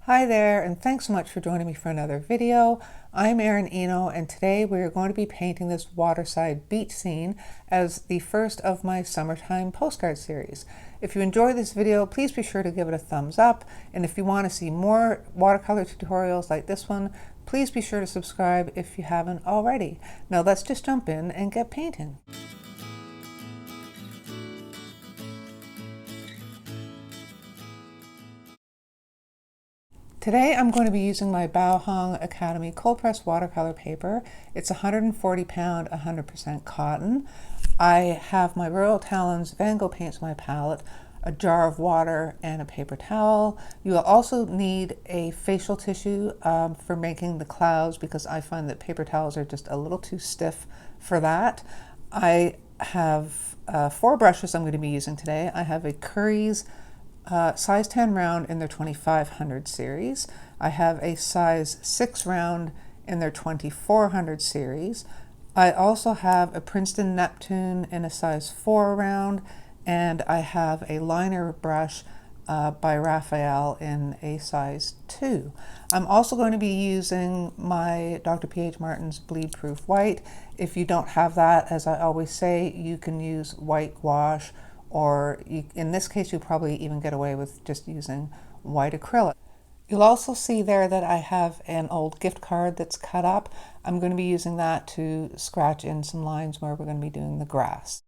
Hi there, and thanks so much for joining me for another video. I'm Erin Eno, and today we are going to be painting this waterside beach scene as the first of my summertime postcard series. If you enjoy this video, please be sure to give it a thumbs up, and if you want to see more watercolor tutorials like this one, please be sure to subscribe if you haven't already. Now let's just jump in and get painting. Today I'm going to be using my Baohong Academy cold press watercolor paper. It's 140 pound, 100% cotton. I have my Royal Talons Van Gogh paints in my palette, a jar of water, and a paper towel. You will also need a facial tissue for making the clouds, because I find that paper towels are just a little too stiff for that. I have 4 brushes I'm going to be using today. I have a Curry's size 10 round in their 2500 series. I have a size 6 round in their 2400 series. I also have a Princeton Neptune in a size 4 round, and I have a liner brush by Raphael in a size 2. I'm also going to be using my Dr. P.H. Martin's Bleed Proof White. If you don't have that, as I always say, you can use white gouache, or in this case, you'll probably even get away with just using white acrylic. You'll also see there that I have an old gift card that's cut up. I'm going to be using that to scratch in some lines where we're going to be doing the grass.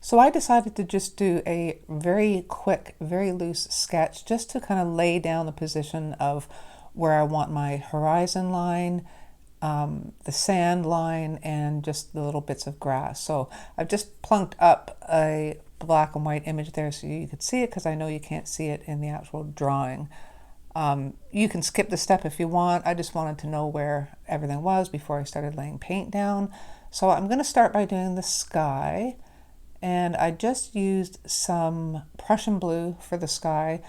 So I decided to just do a very quick, very loose sketch just to kind of lay down the position of where I want my horizon line, the sand line, and just the little bits of grass. So I've just plunked up a black and white image there so you could see it, because I know you can't see it in the actual drawing. You can skip the step if you want. I just wanted to know where everything was before I started laying paint down. So I'm going to start by doing the sky, and I just used some Prussian blue for the sky,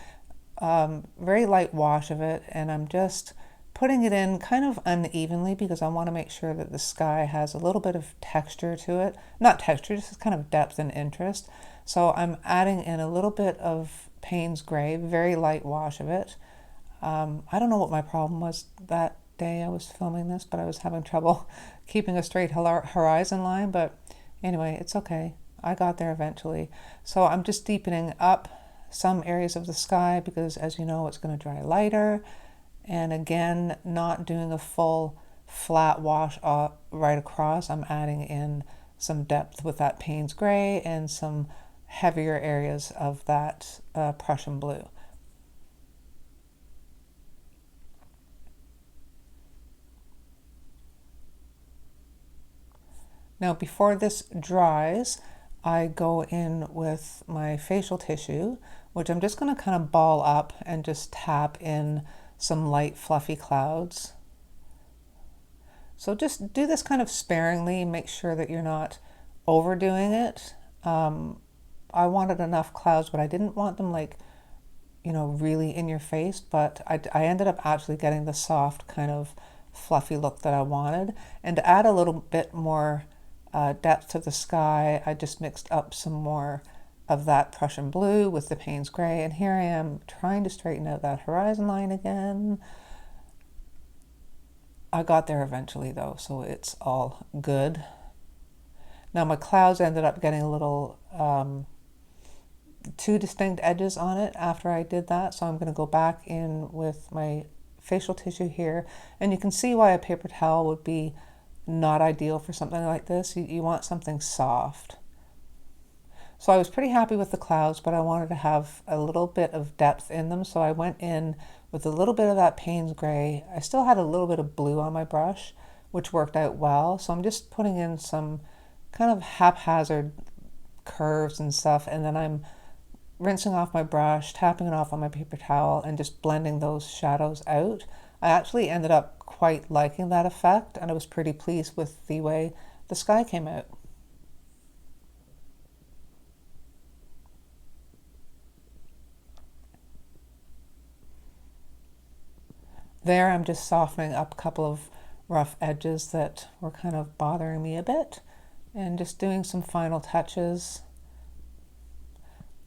very light wash of it, and I'm just putting it in kind of unevenly because I want to make sure that the sky has a little bit of texture to it. Not texture, just kind of depth and interest. So I'm adding in a little bit of Payne's Gray, very light wash of it. I don't know what my problem was that day I was filming this, but I was having trouble keeping a straight horizon line. But anyway, it's okay. I got there eventually. So I'm just deepening up some areas of the sky because, as you know, it's going to dry lighter. And again, not doing a full flat wash right across. I'm adding in some depth with that Payne's Gray and some heavier areas of that Prussian blue. Now, before this dries, I go in with my facial tissue, which I'm just going to kind of ball up and just tap in some light fluffy clouds. So just do this kind of sparingly, make sure that you're not overdoing it. I wanted enough clouds, but I didn't want them like, you know, really in your face, but I ended up actually getting the soft kind of fluffy look that I wanted. And to add a little bit more depth to the sky, I just mixed up some more of that Prussian blue with the Payne's Gray, and here I am trying to straighten out that horizon line again. I got there eventually though, so it's all good. Now my clouds ended up getting a little too distinct edges on it after I did that, so I'm going to go back in with my facial tissue here, and you can see why a paper towel would be not ideal for something like this. You want something soft. So I was pretty happy with the clouds, but I wanted to have a little bit of depth in them, so I went in with a little bit of that Payne's Gray. I still had a little bit of blue on my brush, which worked out well, so I'm just putting in some kind of haphazard curves and stuff, and then I'm rinsing off my brush, tapping it off on my paper towel, and just blending those shadows out. I actually ended up quite liking that effect, and I was pretty pleased with the way the sky came out. There I'm just softening up a couple of rough edges that were kind of bothering me a bit, and just doing some final touches.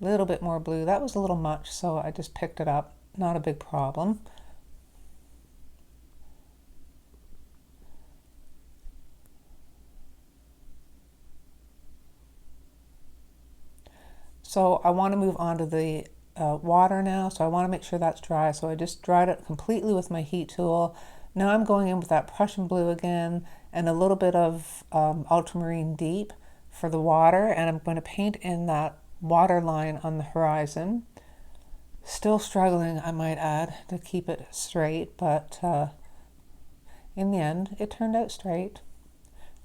A little bit more blue. That was a little much, so I just picked it up not a big problem. So I want to move on to the water now, so I want to make sure that's dry. So I just dried it completely with my heat tool. Now I'm going in with that Prussian blue again and a little bit of ultramarine deep for the water, and I'm going to paint in that water line on the horizon. Still struggling, I might add, to keep it straight, but in the end it turned out straight.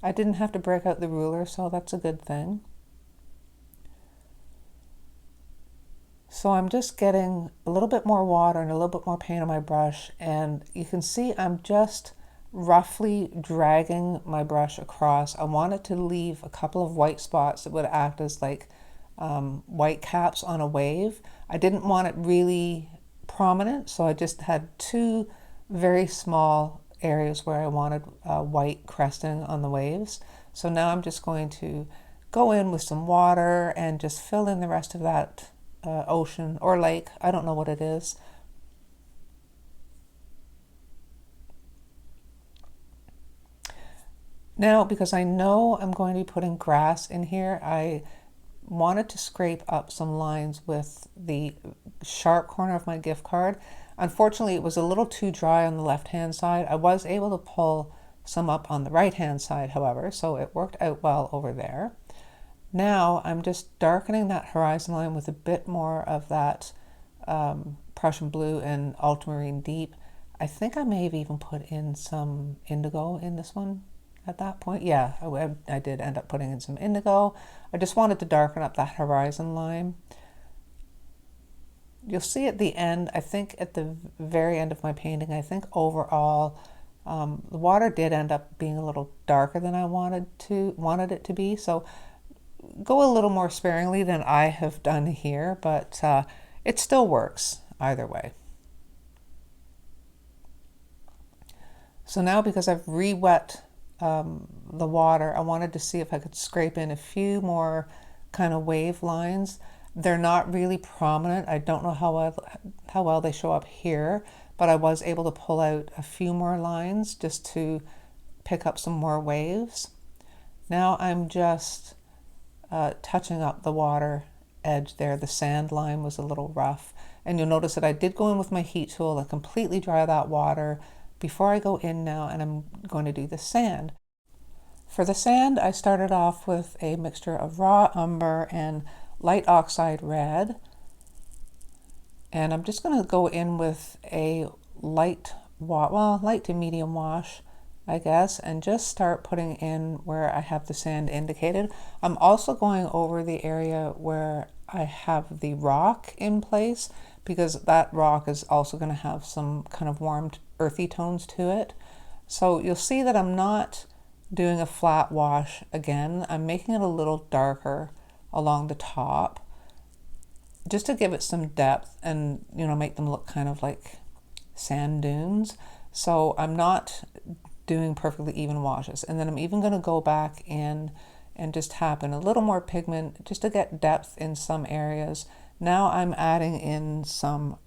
I didn't have to break out the ruler, so that's a good thing. So I'm just getting a little bit more water and a little bit more paint on my brush, and you can see I'm just roughly dragging my brush across. I wanted to leave a couple of white spots that would act as like white caps on a wave. I didn't want it really prominent, so I just had two very small areas where I wanted white cresting on the waves. So now I'm just going to go in with some water and just fill in the rest of that ocean or lake. I don't know what it is. Now, because I know I'm going to be putting grass in here, I wanted to scrape up some lines with the sharp corner of my gift card. Unfortunately, it was a little too dry on the left-hand side. I was able to pull some up on the right-hand side, however, so it worked out well over there. Now I'm just darkening that horizon line with a bit more of that Prussian blue and ultramarine deep. I think I may have even put in some indigo in this one at that point. Yeah, I did end up putting in some indigo. I just wanted to darken up that horizon line. You'll see at the end, I think at the very end of my painting, I think overall the water did end up being a little darker than I wanted it to be. So go a little more sparingly than I have done here, but it still works either way. So now, because I've re-wet the water, I wanted to see if I could scrape in a few more kind of wave lines. They're not really prominent. I don't know how well they show up here, but I was able to pull out a few more lines just to pick up some more waves. Now I'm just touching up the water edge there. The sand line was a little rough, and you'll notice that I did go in with my heat tool and completely dry that water before I go in now, and I'm going to do the sand. For the sand, I started off with a mixture of raw umber and light oxide red, and I'm just going to go in with a light to medium wash, I guess, and just start putting in where I have the sand indicated. I'm also going over the area where I have the rock in place, because that rock is also going to have some kind of warm earthy tones to it. So you'll see that I'm not doing a flat wash again. I'm making it a little darker along the top just to give it some depth and, you know, make them look kind of like sand dunes. So I'm not doing perfectly even washes. And then I'm even going to go back in and just tap in a little more pigment just to get depth in some areas. Now I'm adding in some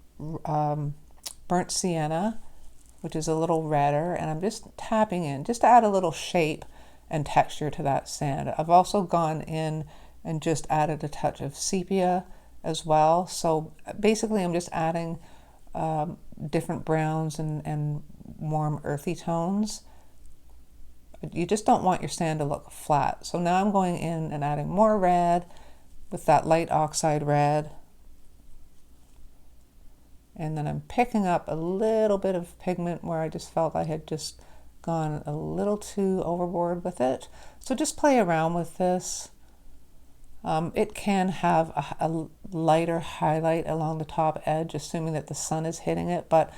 burnt sienna, which is a little redder, and I'm just tapping in just to add a little shape and texture to that sand. I've also gone in and just added a touch of sepia as well. So basically I'm just adding different browns and warm earthy tones. You just don't want your sand to look flat. So now I'm going in and adding more red with that light oxide red. And then I'm picking up a little bit of pigment where I just felt I had just gone a little too overboard with it. So just play around with this. It can have a lighter highlight along the top edge, assuming that the sun is hitting it, but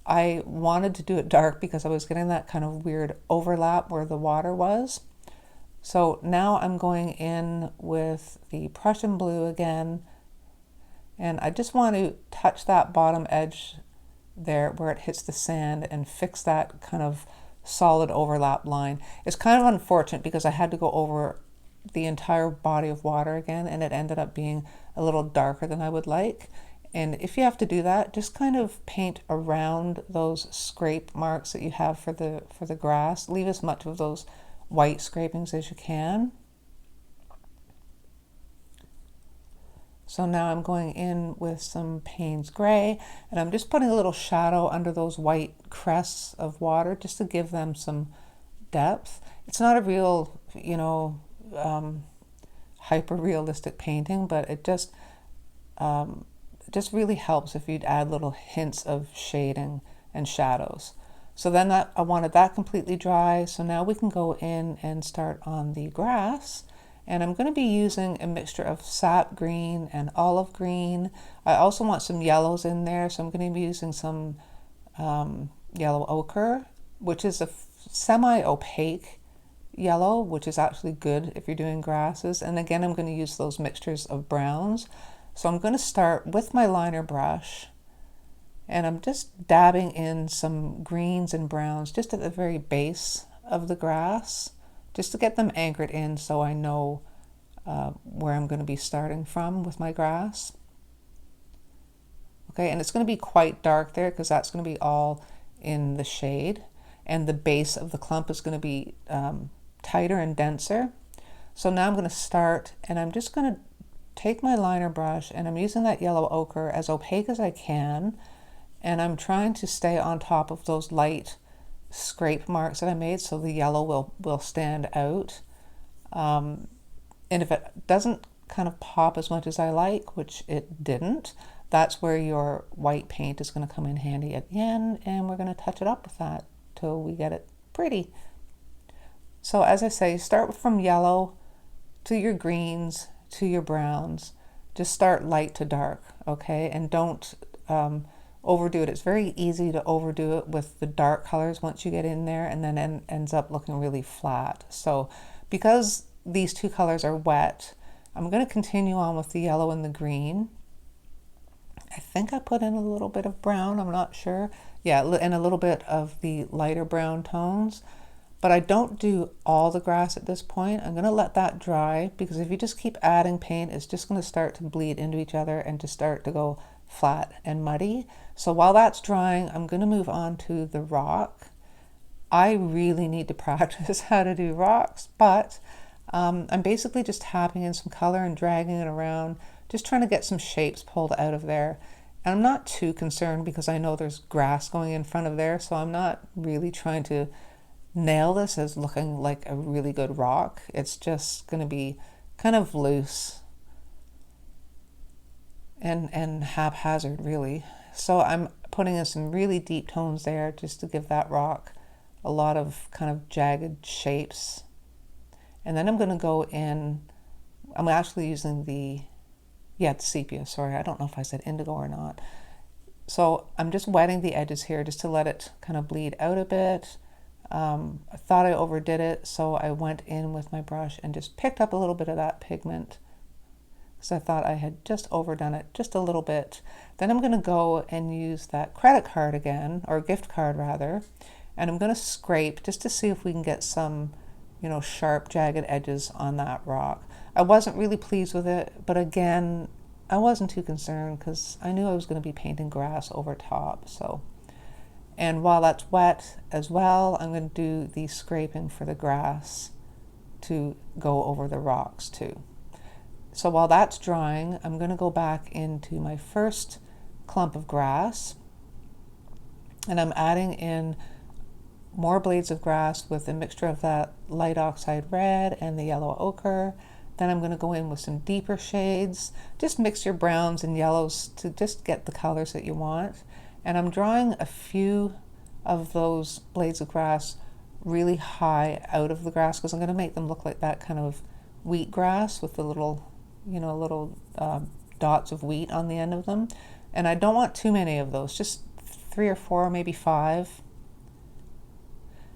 I wanted to do it dark because I was getting that kind of weird overlap where the water was. So now I'm going in with the Prussian blue again, and I just want to touch that bottom edge there where it hits the sand and fix that kind of solid overlap line. It's kind of unfortunate because I had to go over the entire body of water again, and it ended up being a little darker than I would like. And if you have to do that, just kind of paint around those scrape marks that you have for the grass. Leave as much of those white scrapings as you can. So now I'm going in with some Payne's Gray, and I'm just putting a little shadow under those white crests of water just to give them some depth. It's not a real, hyper realistic painting, but it just really helps if you'd add little hints of shading and shadows. So then I wanted that completely dry. So now we can go in and start on the grass. And I'm going to be using a mixture of sap green and olive green. I also want some yellows in there, so I'm going to be using some yellow ochre, which is a semi-opaque yellow, which is actually good if you're doing grasses. And again, I'm going to use those mixtures of browns. So I'm going to start with my liner brush, and I'm just dabbing in some greens and browns just at the very base of the grass, just to get them anchored in so I know where I'm going to be starting from with my grass. Okay, and it's going to be quite dark there because that's going to be all in the shade, and the base of the clump is going to be tighter and denser. So now I'm going to start, and I'm just going to take my liner brush, and I'm using that yellow ochre as opaque as I can, and I'm trying to stay on top of those light scrape marks that I made so the yellow will stand out. And if it doesn't kind of pop as much as I like, which it didn't, that's where your white paint is going to come in handy at the end, and we're going to touch it up with that till we get it pretty. So as I say, start from yellow to your greens to your browns. Just start light to dark, okay? And don't overdo it. It's very easy to overdo it with the dark colors once you get in there, and then ends up looking really flat. So because these two colors are wet, I'm going to continue on with the yellow and the green. I think I put in a little bit of brown, I'm not sure. Yeah, and a little bit of the lighter brown tones. But I don't do all the grass at this point. I'm going to let that dry, because if you just keep adding paint, it's just going to start to bleed into each other and to start to go flat and muddy. So while that's drying, I'm going to move on to the rock. I really need to practice how to do rocks, but I'm basically just tapping in some color and dragging it around, just trying to get some shapes pulled out of there. And I'm not too concerned because I know there's grass going in front of there, so I'm not really trying to nail this as looking like a really good rock. It's just going to be kind of loose and haphazard, really. So I'm putting in some really deep tones there just to give that rock a lot of kind of jagged shapes. And then I'm going to go in, I'm actually using the sepia, sorry, I don't know if I said indigo or not. So I'm just wetting the edges here just to let it kind of bleed out a bit. I thought I overdid it, so I went in with my brush and just picked up a little bit of that pigment because I thought I had just overdone it just a little bit. Then I'm going to go and use that credit card again, or gift card rather, and I'm going to scrape just to see if we can get some, sharp, jagged edges on that rock. I wasn't really pleased with it, but again, I wasn't too concerned because I knew I was going to be painting grass over top. And while that's wet as well, I'm going to do the scraping for the grass to go over the rocks too. So while that's drying, I'm going to go back into my first clump of grass, and I'm adding in more blades of grass with a mixture of that light oxide red and the yellow ochre. Then I'm going to go in with some deeper shades. Just mix your browns and yellows to just get the colors that you want. And I'm drawing a few of those blades of grass really high out of the grass because I'm going to make them look like that kind of wheat grass with the little, dots of wheat on the end of them. And I don't want too many of those, just 3 or 4, maybe 5.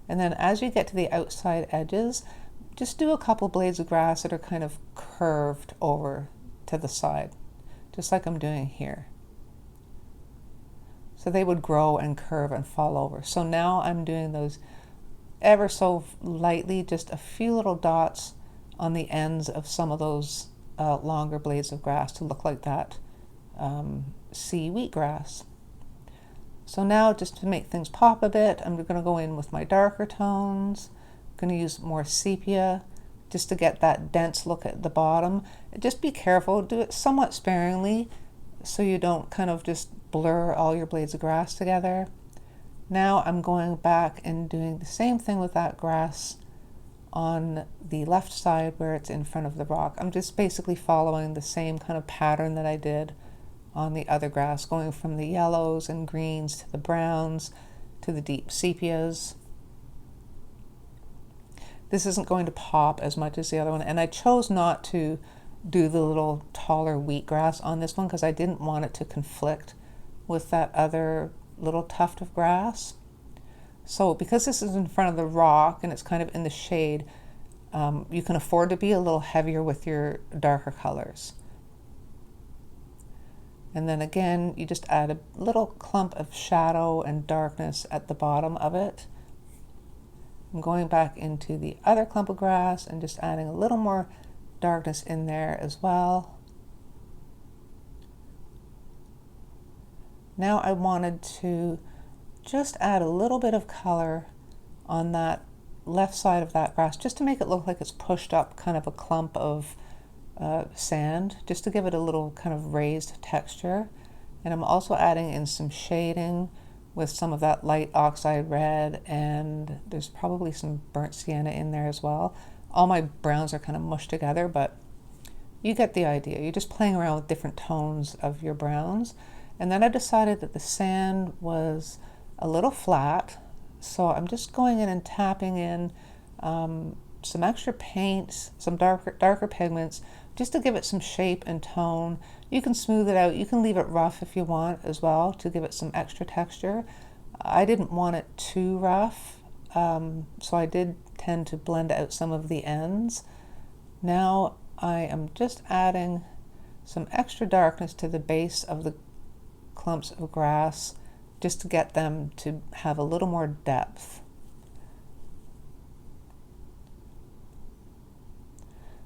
And then as you get to the outside edges, just do a couple blades of grass that are kind of curved over to the side, just like I'm doing here. So they would grow and curve and fall over. So now I'm doing those ever so lightly, just a few little dots on the ends of some of those longer blades of grass to look like that sea wheatgrass. So now, just to make things pop a bit, I'm going to go in with my darker tones. I'm going to use more sepia just to get that dense look at the bottom. Just be careful, do it somewhat sparingly so you don't kind of just blur all your blades of grass together. Now I'm going back and doing the same thing with that grass on the left side where it's in front of the rock. I'm just basically following the same kind of pattern that I did on the other grass, going from the yellows and greens to the browns to the deep sepias. This isn't going to pop as much as the other one, and I chose not to do the little taller wheatgrass on this one because I didn't want it to conflict with that other little tuft of grass. So because this is in front of the rock and it's kind of in the shade, you can afford to be a little heavier with your darker colors. And then again, you just add a little clump of shadow and darkness at the bottom of it. I'm going back into the other clump of grass and just adding a little more darkness in there as well. Now I wanted to just add a little bit of color on that left side of that grass, just to make it look like it's pushed up kind of a clump of sand, just to give it a little kind of raised texture. And I'm also adding in some shading with some of that light oxide red, and there's probably some burnt sienna in there as well. All my browns are kind of mushed together, but you get the idea. You're just playing around with different tones of your browns. And then I decided that the sand was a little flat, so I'm just going in and tapping in some extra paints, some darker pigments, just to give it some shape and tone. You can smooth it out. You can leave it rough if you want as well to give it some extra texture. I didn't want it too rough, so I did tend to blend out some of the ends. Now I am just adding some extra darkness to the base of the clumps of grass just to get them to have a little more depth.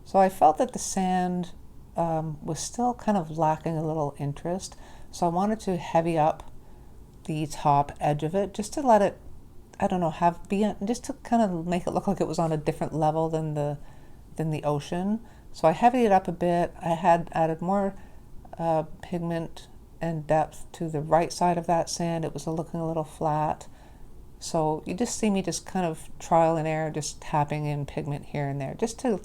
So I felt that the sand was still kind of lacking a little interest, so I wanted to heavy up the top edge of it just to let it, I don't know, just to kind of make it look like it was on a different level than the ocean. So I heavied it up a bit. I had added more pigment and depth to the right side of that sand. It was looking a little flat. So you just see me just kind of trial and error, just tapping in pigment here and there, just till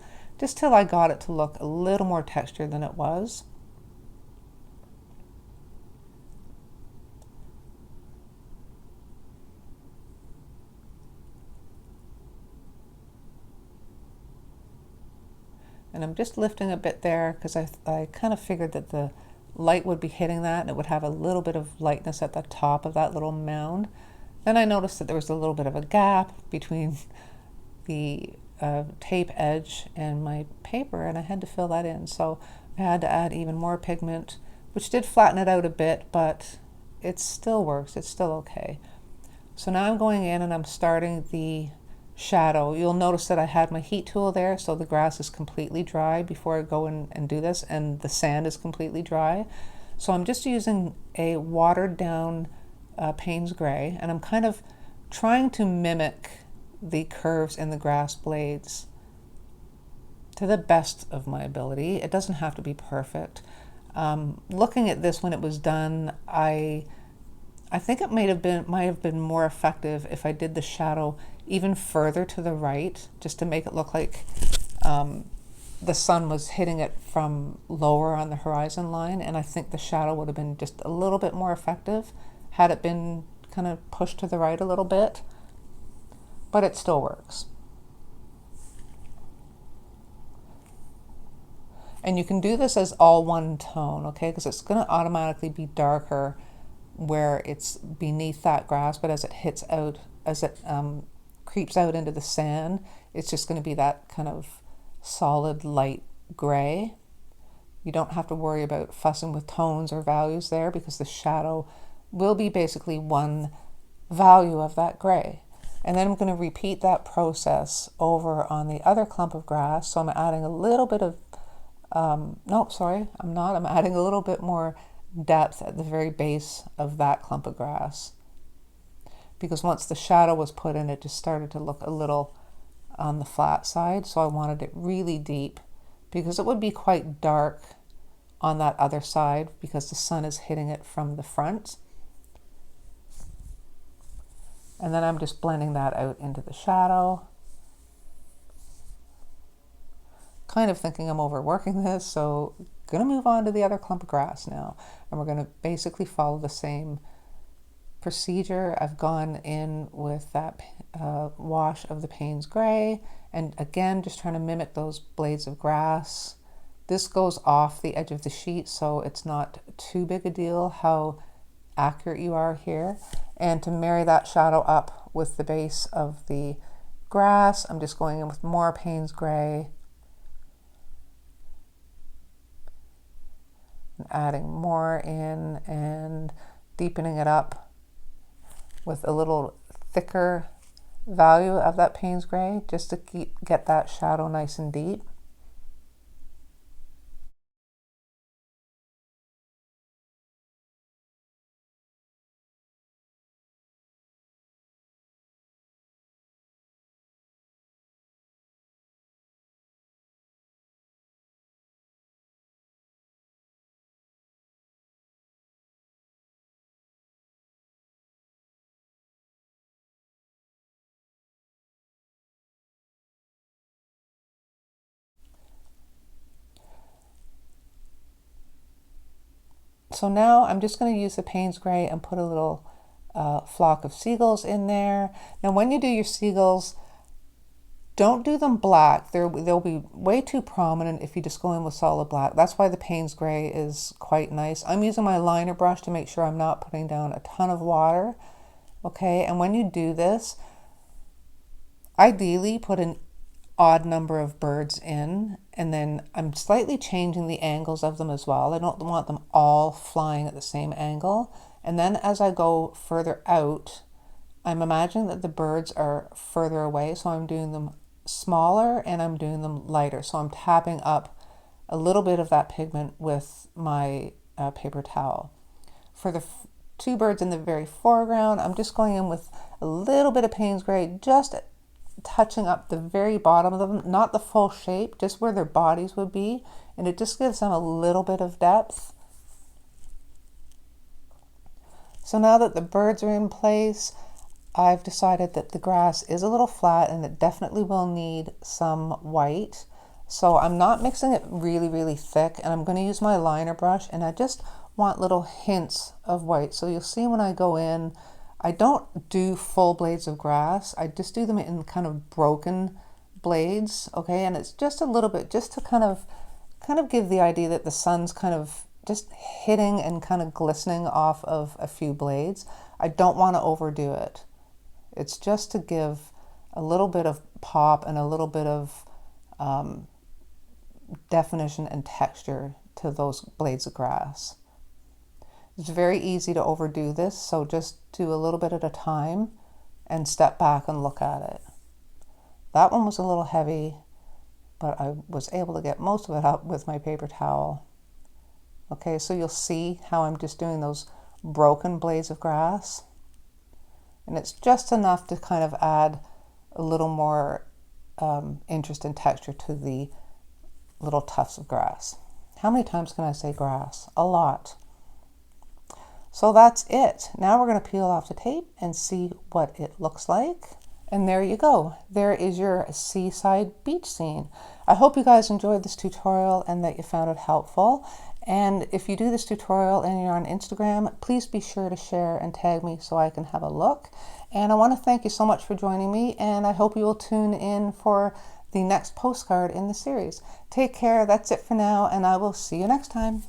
I got it to look a little more textured than it was. And I'm just lifting a bit there because I kind of figured that the light would be hitting that and it would have a little bit of lightness at the top of that little mound. Then I noticed that there was a little bit of a gap between the tape edge and my paper, and I had to fill that in. So I had to add even more pigment, which did flatten it out a bit, but it still works. It's still okay. So now I'm going in and I'm starting the shadow. You'll notice that I had my heat tool there, so the grass is completely dry before I go in and do this, and the sand is completely dry. So I'm just using a watered down Payne's Gray, and I'm kind of trying to mimic the curves in the grass blades to the best of my ability. It doesn't have to be perfect. Looking at this when it was done, I think it might have been more effective if I did the shadow even further to the right, just to make it look like the sun was hitting it from lower on the horizon line, and I think the shadow would have been just a little bit more effective had it been kind of pushed to the right a little bit, but it still works. And you can do this as all one tone, okay, because it's going to automatically be darker where it's beneath that grass, but as it hits out, as it creeps out into the sand, it's just going to be that kind of solid light gray. You don't have to worry about fussing with tones or values there because the shadow will be basically one value of that gray. And then I'm going to repeat that process over on the other clump of grass. So I'm adding a little bit of, no, sorry, I'm not. I'm adding a little bit more depth at the very base of that clump of grass. Because once the shadow was put in, it just started to look a little on the flat side. So I wanted it really deep because it would be quite dark on that other side because the sun is hitting it from the front. And then I'm just blending that out into the shadow. Kind of thinking I'm overworking this, so gonna move on to the other clump of grass now. And we're gonna basically follow the same procedure. I've gone in with that wash of the Payne's Gray, and again, just trying to mimic those blades of grass. This goes off the edge of the sheet, so it's not too big a deal how accurate you are here. And to marry that shadow up with the base of the grass, I'm just going in with more Payne's Gray and adding more in and deepening it up with a little thicker value of that Payne's Gray just to get that shadow nice and deep. So now I'm just going to use the Payne's Gray and put a little flock of seagulls in there. Now when you do your seagulls, don't do them black. They'll be way too prominent if you just go in with solid black. That's why the Payne's Gray is quite nice. I'm using my liner brush to make sure I'm not putting down a ton of water. Okay, and when you do this, ideally put an odd number of birds in, and then I'm slightly changing the angles of them as well. I don't want them all flying at the same angle. And then as I go further out, I'm imagining that the birds are further away, so I'm doing them smaller and I'm doing them lighter. So I'm tapping up a little bit of that pigment with my paper towel. For the two birds in the very foreground, I'm just going in with a little bit of Payne's Gray, just touching up the very bottom of them, not the full shape, just where their bodies would be, and it just gives them a little bit of depth. So now that the birds are in place, I've decided that the grass is a little flat and it definitely will need some white. So I'm not mixing it really thick, and I'm going to use my liner brush, and I just want little hints of white. So you'll see when I go in, I don't do full blades of grass. I just do them in kind of broken blades, okay? And it's just a little bit, just to kind of give the idea that the sun's kind of just hitting and kind of glistening off of a few blades. I don't want to overdo it. It's just to give a little bit of pop and a little bit of definition and texture to those blades of grass. It's very easy to overdo this, so just do a little bit at a time and step back and look at it. That one was a little heavy, but I was able to get most of it up with my paper towel. Okay, so you'll see how I'm just doing those broken blades of grass. And it's just enough to kind of add a little more interest and texture to the little tufts of grass. How many times can I say grass? A lot. So that's it. Now we're going to peel off the tape and see what it looks like. And there you go. There is your seaside beach scene. I hope you guys enjoyed this tutorial and that you found it helpful. And if you do this tutorial and you're on Instagram, please be sure to share and tag me so I can have a look. And I want to thank you so much for joining me, and I hope you will tune in for the next postcard in the series. Take care. That's it for now, and I will see you next time.